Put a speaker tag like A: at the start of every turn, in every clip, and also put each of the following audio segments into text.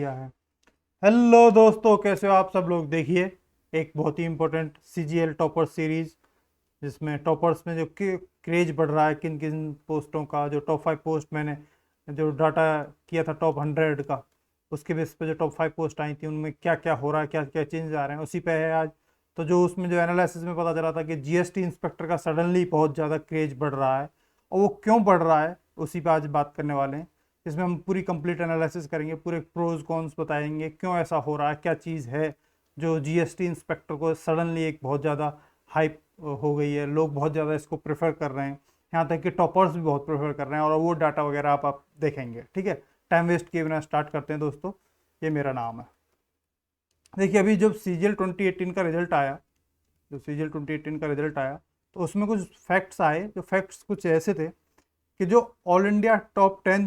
A: किया है। हेलो दोस्तों, कैसे हो आप सब लोग। देखिए, एक बहुत ही इंपॉर्टेंट सीजीएल टॉपर सीरीज, जिसमें टॉपर्स में जो क्रेज बढ़ रहा है, किन किन पोस्टों का। जो टॉप 5 पोस्ट मैंने जो डाटा किया था टॉप 100 का, उसके बेस पे जो टॉप 5 पोस्ट आई थी उनमें क्या क्या हो रहा है, क्या क्या चेंज आ रहे हैं, उसी पे है आज। तो जो उसमें जो एनालिसिस में पता चला था कि जीएसटी इंस्पेक्टर का सडनली बहुत ज़्यादा क्रेज बढ़ रहा है, और वो क्यों बढ़ रहा है उसी पे आज बात करने वाले हैं। इसमें हम पूरी कंप्लीट एनालिसिस करेंगे, पूरे प्रोज कॉन्स बताएंगे, क्यों ऐसा हो रहा है, क्या चीज़ है जो जीएसटी इंस्पेक्टर को सडनली एक बहुत ज़्यादा हाइप हो गई है। लोग बहुत ज़्यादा इसको प्रेफर कर रहे हैं, यहाँ तक कि टॉपर्स भी बहुत प्रेफर कर रहे हैं, और वो डाटा वगैरह आप देखेंगे। ठीक है, टाइम वेस्ट किए बिना स्टार्ट करते हैं दोस्तों। ये मेरा नाम है। देखिए, अभी जब सीजीएल 2018 का रिजल्ट आया, तो उसमें कुछ फैक्ट्स आए। जो फैक्ट्स कुछ ऐसे थे कि जो ऑल इंडिया टॉप 10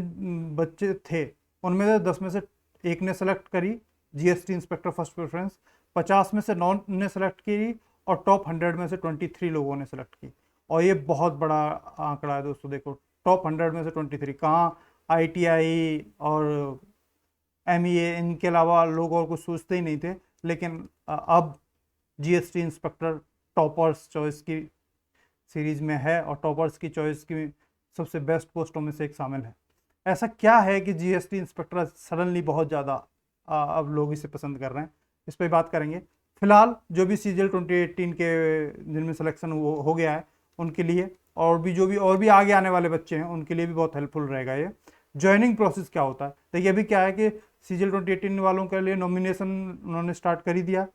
A: बच्चे थे, उनमें से 10 में से एक ने सेलेक्ट करी जीएसटी इंस्पेक्टर फर्स्ट प्रेफरेंस, 50 में से 9 ने सेलेक्ट की, और टॉप 100 में से 23 लोगों ने सेलेक्ट की। और ये बहुत बड़ा आंकड़ा है दोस्तों। देखो, टॉप 100 में से 23 कहाँ, आईटीआई और एमईए, इनके अलावा लोग और कुछ सोचते ही नहीं थे। लेकिन अब जीएसटी इंस्पेक्टर टॉपर्स चॉइस की सीरीज में है, और टॉपर्स की चॉइस की सबसे बेस्ट पोस्टों में से एक शामिल है। ऐसा क्या है कि जीएसटी इंस्पेक्टर सडनली बहुत ज़्यादा अब लोग इसे पसंद कर रहे हैं, इस पर बात करेंगे। फिलहाल जो भी सीजीएल 2018 के जिनमें सिलेक्शन हो गया है उनके लिए, और भी जो भी और भी आगे आने वाले बच्चे हैं उनके लिए भी बहुत हेल्पफुल रहेगा ये। ज्वाइनिंग प्रोसेस क्या होता है, देखिए अभी क्या है कि सीजीएल 2018 वालों के लिए नॉमिनेशन उन्होंने स्टार्ट कर ही दिया,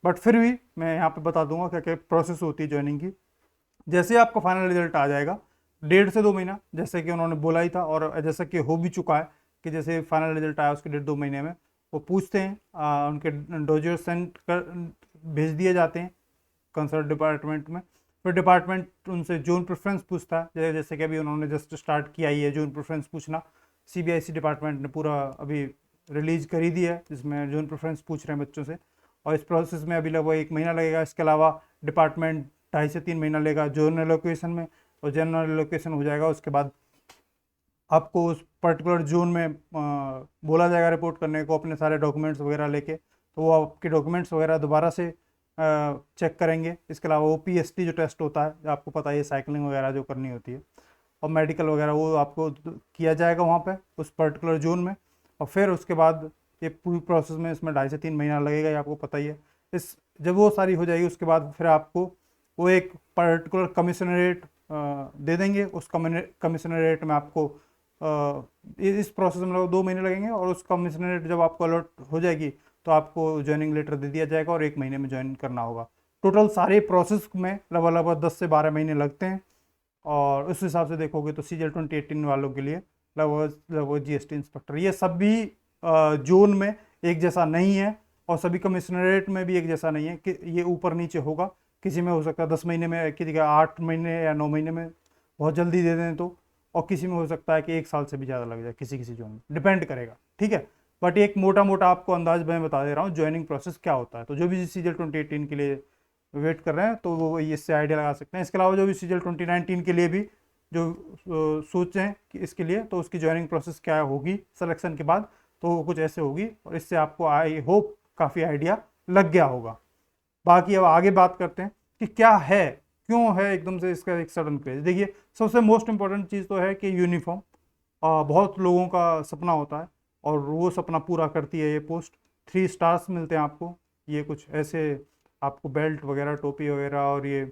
A: बट फिर भी मैं यहाँ पे बता दूंगा क्या क्या प्रोसेस होती है ज्वाइनिंग की। जैसे आपका फाइनल रिजल्ट आ जाएगा, 1.5 से 2 महीना, जैसे कि उन्होंने बोला ही था और जैसा कि हो भी चुका है, कि जैसे फाइनल रिजल्ट आया उसके 1.5-2 महीने में वो पूछते हैं, उनके डोजियर सेंड कर भेज दिए जाते हैं कंसर्न डिपार्टमेंट में। फिर डिपार्टमेंट उनसे जोन प्रेफरेंस पूछता है, जैसे कि अभी उन्होंने जस्ट स्टार्ट किया ही है जोन प्रेफरेंस पूछना। सीबीआईसी डिपार्टमेंट ने पूरा अभी रिलीज कर ही दिया है, जिसमें जोन प्रेफरेंस पूछ रहे हैं बच्चों से, और इस प्रोसेस में अभी लगभग 1 महीना लगेगा। इसके अलावा डिपार्टमेंट 2.5 से 3 महीना लेगा जोनल लोकेशन में, और जनरल लोकेशन हो जाएगा उसके बाद आपको उस पर्टिकुलर जोन में बोला जाएगा रिपोर्ट करने को अपने सारे डॉक्यूमेंट्स वगैरह लेके। तो वो आपके डॉक्यूमेंट्स वगैरह दोबारा से चेक करेंगे। इसके अलावा वो पीएसटी जो टेस्ट होता है, आपको पता है, साइकिलिंग वगैरह जो करनी होती है, और मेडिकल वगैरह, वो आपको किया जाएगा वहाँ पे उस पर्टिकुलर जोन में। और फिर उसके बाद ये पूरी प्रोसेस में इसमें 2.5 से 3 महीना लगेगा, ये आपको पता ही है। इस जब वो सारी हो जाएगी उसके बाद फिर आपको वो एक पर्टिकुलर कमिश्नरेट दे देंगे। उस कमिश्नरेट में आपको इस प्रोसेस में 2 महीने लगेंगे, और उस कमिश्नरेट जब आपको अलर्ट हो जाएगी तो आपको ज्वाइनिंग लेटर दे दिया जाएगा, और 1 महीने में ज्वाइन करना होगा। टोटल सारे प्रोसेस में लगभग 10 से 12 महीने लगते हैं। और उस हिसाब से देखोगे तो सीजीएल 2018 वालों के लिए लगभग जीएसटी इंस्पेक्टर, ये सभी जोन में एक जैसा नहीं है, और सभी कमिश्नरेट में भी एक जैसा नहीं है, कि ये ऊपर नीचे होगा। किसी में हो सकता है 10 महीने में, किसी का 8 महीने या 9 महीने में बहुत जल्दी दे दें तो, और किसी में हो सकता है कि 1 साल से भी ज़्यादा लग जाए, किसी किसी जोन में डिपेंड करेगा। ठीक है, बट एक मोटा मोटा आपको अंदाज मैं बता दे रहा हूँ ज्वाइनिंग प्रोसेस क्या होता है। तो जो भी सीजीएल 2018 के लिए वेट कर रहे हैं तो वो इससे आइडिया लगा सकते हैं। इसके अलावा जो भी सीजीएल 2019 के लिए भी जो सोचें कि इसके लिए, तो उसकी ज्वाइनिंग प्रोसेस क्या होगी सिलेक्शन के बाद, तो वो कुछ ऐसे होगी, और इससे आपको आई होप काफ़ी आइडिया लग गया होगा। बाकी अब आगे बात करते हैं कि क्या है, क्यों है एकदम से इसका एक सडन क्रेज। देखिए, सबसे मोस्ट इंपॉर्टेंट चीज़ तो है कि यूनिफॉर्म बहुत लोगों का सपना होता है, और वो सपना पूरा करती है ये पोस्ट। 3 स्टार्स मिलते हैं आपको, ये कुछ ऐसे आपको बेल्ट वगैरह, टोपी वगैरह, और ये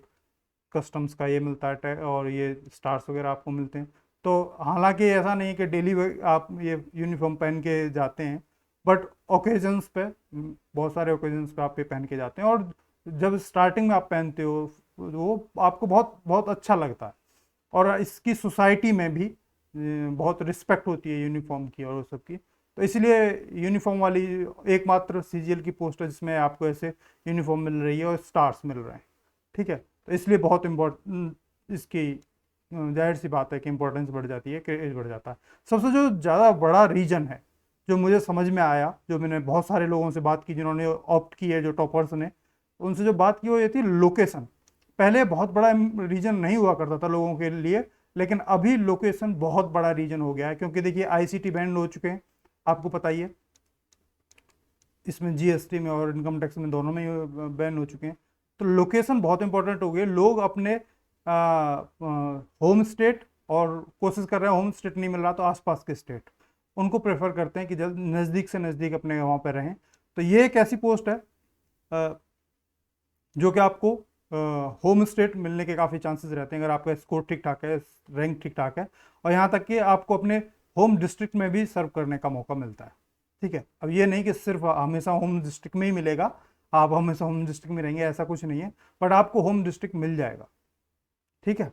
A: कस्टम्स का ये मिलता है, और ये स्टार्स वगैरह आपको मिलते हैं। तो हालांकि ऐसा नहीं कि डेली आप ये यूनिफॉर्म पहन के जाते हैं, बट ओकेजन्स पे, बहुत सारे ओकेजन्स पे आप ये पहन के जाते हैं, और जब स्टार्टिंग में आप पहनते हो वो आपको बहुत बहुत अच्छा लगता है। और इसकी सोसाइटी में भी बहुत रिस्पेक्ट होती है यूनिफॉर्म की और सब की। तो इसलिए यूनिफॉर्म वाली एकमात्र सीजीएल की पोस्ट है जिसमें आपको ऐसे यूनिफॉर्म मिल रही है और स्टार्स मिल रहे हैं। ठीक है, तो इसलिए बहुत इम्पोर्टेंट इसकी जाहिर सी बात है कि इंपॉर्टेंस बढ़ जाती है, क्रेज बढ़ जाता है। सबसे जो ज़्यादा बड़ा रीजन है जो मुझे समझ में आया, जो मैंने बहुत सारे लोगों से बात की जिन्होंने ऑप्ट की है, जो टॉपर्स ने, उनसे जो बात की वो ये थी लोकेशन। पहले बहुत बड़ा रीजन नहीं हुआ करता था लोगों के लिए, लेकिन अभी लोकेशन बहुत बड़ा रीजन हो गया है, क्योंकि देखिए आईसीटी बैंड हो चुके हैं, आपको पता ही है। इसमें जीएसटी में और इनकम टैक्स में दोनों में बैन हो चुके हैं। तो लोकेशन बहुत इंपॉर्टेंट हो गई। लोग अपने होम स्टेट, और कोशिश कर रहे हैं, होम स्टेट नहीं मिल रहा तो आसपास के स्टेट उनको प्रेफर करते हैं कि जल्द नज़दीक से नज़दीक अपने वहाँ पर रहें। तो ये एक ऐसी पोस्ट है जो कि आपको होम स्टेट मिलने के काफ़ी चांसेस रहते हैं अगर आपका स्कोर ठीक ठाक है, रैंक ठीक ठाक है, और यहाँ तक कि आपको अपने होम डिस्ट्रिक्ट में भी सर्व करने का मौका मिलता है। ठीक है, अब ये नहीं कि सिर्फ हमेशा होम डिस्ट्रिक्ट में ही मिलेगा, आप हमेशा होम डिस्ट्रिक्ट में रहेंगे, ऐसा कुछ नहीं है, बट आपको होम डिस्ट्रिक्ट मिल जाएगा। ठीक है,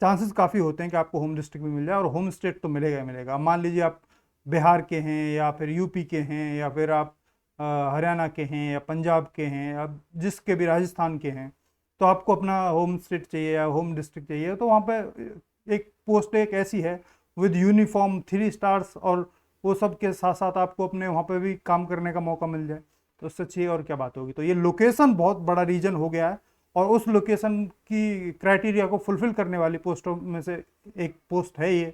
A: चांसेस काफ़ी होते हैं कि आपको होम डिस्ट्रिक्ट में मिल जाए, और होम स्टेट तो मिलेगा ही मिलेगा। अब मान लीजिए आप बिहार के हैं, या फिर यूपी के हैं, या फिर आप हरियाणा के हैं, या पंजाब के हैं, या जिसके भी, राजस्थान के हैं, तो आपको अपना होम स्टेट चाहिए या होम डिस्ट्रिक्ट चाहिए, तो वहाँ पे एक पोस्ट एक ऐसी है विद यूनिफॉर्म 3 स्टार्स, और वो सब के साथ साथ आपको अपने वहाँ पे भी काम करने का मौका मिल जाए, तो उससे अच्छी और क्या बात होगी। तो ये लोकेशन बहुत बड़ा रीजन हो गया है, और उस लोकेशन की क्राइटेरिया को फुलफिल करने वाली पोस्टों में से एक पोस्ट है ये,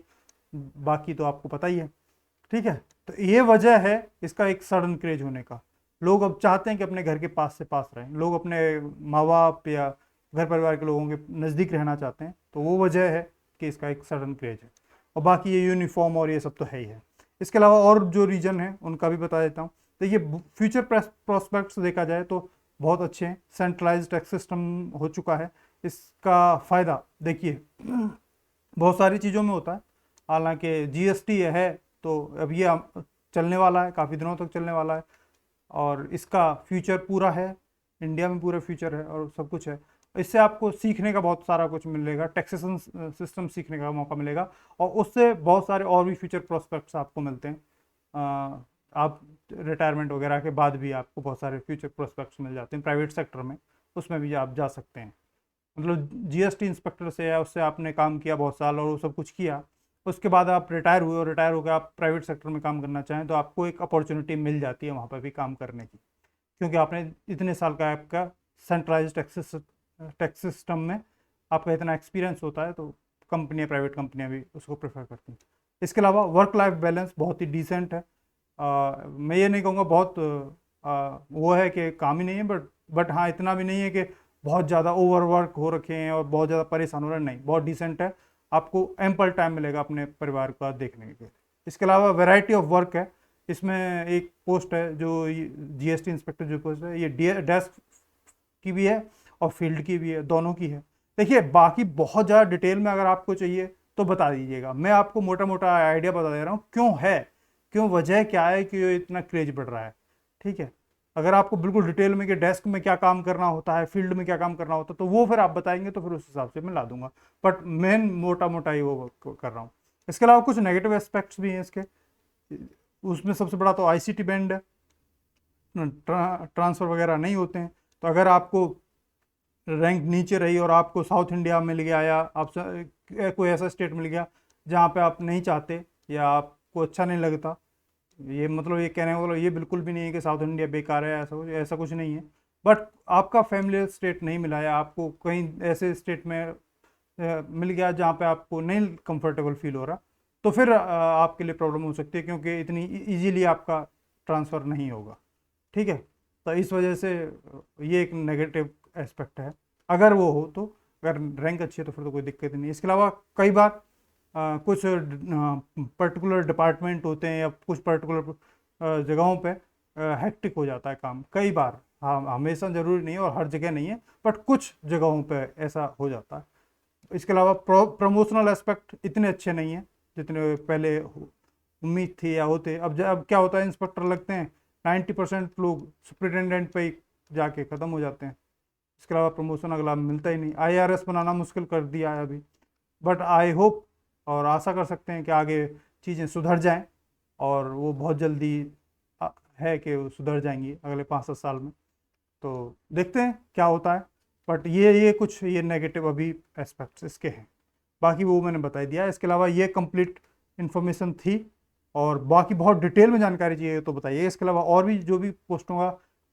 A: बाकी तो आपको पता ही है। ठीक है, तो ये वजह है इसका एक सडन क्रेज होने का। लोग अब चाहते हैं कि अपने घर के पास से पास रहें, लोग अपने माँ बाप या घर परिवार के लोगों के नज़दीक रहना चाहते हैं, तो वो वजह है कि इसका एक सडन क्रेज है। और बाकी ये यूनिफॉर्म और ये सब तो है ही है। इसके अलावा और जो रीजन है उनका भी बता देता हूँ। तो ये फ्यूचर प्रोस्पेक्ट्स देखा जाए तो बहुत अच्छे हैं। सेंट्रलाइज टैक्स सिस्टम हो चुका है, इसका फ़ायदा देखिए बहुत सारी चीज़ों में होता है। हालांकि जीएसटी है तो अब ये चलने वाला है, काफ़ी दिनों तक चलने वाला है, और इसका फ्यूचर पूरा है, इंडिया में पूरा फ्यूचर है और सब कुछ है। इससे आपको सीखने का बहुत सारा कुछ मिलेगा, टैक्सेशन सिस्टम सीखने का मौका मिलेगा, और उससे बहुत सारे और भी फ्यूचर प्रोस्पेक्ट्स आपको मिलते हैं। आप रिटायरमेंट वगैरह के बाद भी आपको बहुत सारे फ्यूचर प्रोस्पेक्ट्स मिल जाते हैं प्राइवेट सेक्टर में, उसमें भी आप जा सकते हैं। मतलब जीएसटी इंस्पेक्टर से या उससे आपने काम किया बहुत साल और वो सब कुछ किया, उसके बाद आप रिटायर हुए, और रिटायर होकर आप प्राइवेट सेक्टर में काम करना चाहें तो आपको एक अपॉर्चुनिटी मिल जाती है वहाँ पर भी काम करने की, क्योंकि आपने इतने साल का आपका सेंट्रलाइज टैक्स सिस्टम में आपका इतना एक्सपीरियंस होता है, तो कंपनियाँ, प्राइवेट कंपनियाँ भी उसको प्रेफर करती हैं। इसके अलावा वर्क लाइफ बैलेंस बहुत ही डिसेंट है। मैं ये नहीं कहूँगा बहुत वो है कि काम ही नहीं है, बट हाँ, इतना भी नहीं है कि बहुत ज़्यादा ओवरवर्क हो रखे हैं और बहुत ज़्यादा परेशान हो रहे हैं, नहीं, बहुत डिसेंट है। आपको एम्पल टाइम मिलेगा अपने परिवार का देखने के लिए। इसके अलावा वैरायटी ऑफ वर्क है। इसमें एक पोस्ट है जो जीएसटी इंस्पेक्टर जो पोस्ट है, ये डेस्क की भी है और फील्ड की भी है, दोनों की है। देखिए, बाकी बहुत ज़्यादा डिटेल में अगर आपको चाहिए तो बता दीजिएगा, मैं आपको मोटा मोटा आइडिया बता दे रहा हूँ क्यों है, क्यों वजह क्या है कि ये इतना क्रेज बढ़ रहा है। ठीक है, अगर आपको बिल्कुल डिटेल में कि डेस्क में क्या काम करना होता है, फील्ड में क्या काम करना होता है, तो वो फिर आप बताएंगे तो फिर उस हिसाब से मैं ला दूंगा, बट मेन मोटा मोटा ही वो कर रहा हूँ। इसके अलावा कुछ नेगेटिव एस्पेक्ट्स भी हैं इसके। उसमें सबसे बड़ा तो आईसीटी बैंड है, ट्रांसफ़र वगैरह नहीं होते हैं। तो अगर आपको रैंक नीचे रही और आपको साउथ इंडिया मिल गया, या आप कोई ऐसा स्टेट मिल गया जहाँ पे आप नहीं चाहते या आपको अच्छा नहीं लगता, ये मतलब ये कहने का मतलब ये बिल्कुल भी नहीं है कि साउथ इंडिया बेकार है, ऐसा कुछ नहीं है, बट आपका फैमिलियर स्टेट नहीं मिला, या आपको कहीं ऐसे स्टेट में मिल गया जहाँ पे आपको नहीं कंफर्टेबल फील हो रहा, तो फिर आपके लिए प्रॉब्लम हो सकती है, क्योंकि इतनी इजीली आपका ट्रांसफ़र नहीं होगा। ठीक है, तो इस वजह से ये एक नेगेटिव एस्पेक्ट है। अगर वो हो तो, अगर रैंक अच्छी है तो फिर तो कोई दिक्कत नहीं है। इसके अलावा कई बार कुछ पर्टिकुलर डिपार्टमेंट होते हैं या कुछ पर्टिकुलर जगहों पे हेक्टिक हो जाता है काम कई बार। हाँ, हमेशा ज़रूरी नहीं है और हर जगह नहीं है, बट कुछ जगहों पे ऐसा हो जाता है। इसके अलावा प्रमोशनल एस्पेक्ट इतने अच्छे नहीं हैं जितने पहले उम्मीद थी या होते। अब क्या होता है, इंस्पेक्टर लगते हैं 90% लोग सुपरिटेंडेंट पे ही जाके ख़त्म हो जाते हैं। इसके अलावा प्रमोशन अगला मिलता ही नहीं। आईआरएस बनाना मुश्किल कर दिया है अभी, बट आई होप और आशा कर सकते हैं कि आगे चीज़ें सुधर जाएं, और वो बहुत जल्दी है कि वो सुधर जाएंगी अगले 5-7 साल में। तो देखते हैं क्या होता है, बट ये कुछ ये नेगेटिव अभी एस्पेक्ट्स इसके हैं, बाकी वो मैंने बता दिया। इसके अलावा ये कंप्लीट इन्फॉर्मेशन थी, और बाकी बहुत डिटेल में जानकारी चाहिए तो बताइए। इसके अलावा और भी जो भी पोस्टों का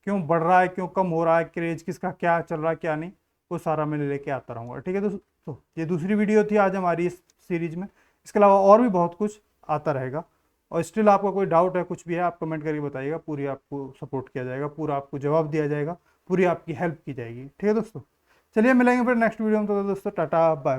A: क्यों बढ़ रहा है, क्यों कम हो रहा है, क्रेज किसका क्या चल रहा है क्या नहीं, वो सारा मैं लेके आता रहूँगा। ठीक है दोस्तों, तो ये दूसरी वीडियो थी आज हमारी इस सीरीज में। इसके अलावा और भी बहुत कुछ आता रहेगा, और स्टिल आपका कोई डाउट है, कुछ भी है, आप कमेंट करके बताइएगा, पूरी आपको सपोर्ट किया जाएगा, पूरा आपको जवाब दिया जाएगा, पूरी आपकी हेल्प की जाएगी। ठीक है दोस्तों, चलिए मिलेंगे फिर नेक्स्ट वीडियो में। तो दोस्तों टाटा बाय।